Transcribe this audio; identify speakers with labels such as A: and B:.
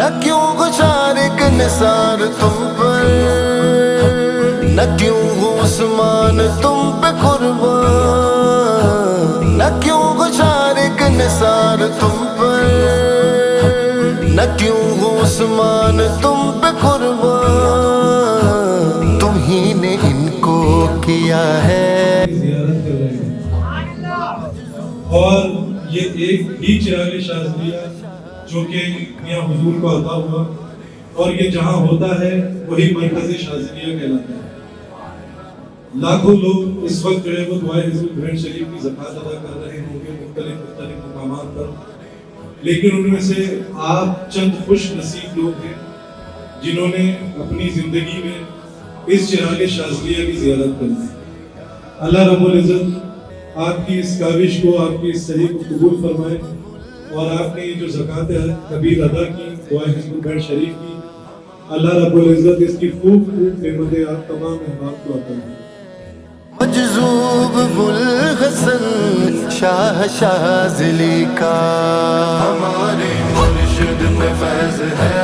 A: نہ کیوں گزار ایک نثار تم پر، نہ کیوں ہو عثمان تم پہ قربان، نہ کیوں گزار ایک نثار تم پر، نہ کیوں ہو عثمان تم پہ قربان، تم ہی نے ان کو کیا ہے
B: زیارت کر رہے ہیں۔ اور یہ ایک ہی چراغ شاذلیہ جو کہ میاں حضور کو عطا ہوا، اور یہ جہاں ہوتا ہے وہی مرکز شاذلیہ کہلاتا ہے۔ لاکھوں لوگ اس وقت جو ہے وہ دعائے حضور گھر شریف کی زکوٰۃ ادا کر رہے ہوں گے مختلف مقامات پر، لیکن ان میں سے آپ چند خوش نصیب لوگ ہیں جنہوں نے اپنی زندگی میں اس چراغ شاذلیہ کی زیارت کر دی۔ اللہ رب العزت آپ کی اس کاوش کو، آپ کی اس صحیح کو قبول فرمائے، اور آپ نے یہ جو زکوٰۃ کبیر ادا کی دعائے حضور گھر شریف کی، اللہ رب العزت اس کی خوب خوب نعمتیں آپ تمام احباب کو عطا کرے۔
A: مجذوب بلحسن شاہ شاذلی کا، ہمارے مرشد میں فیض ہے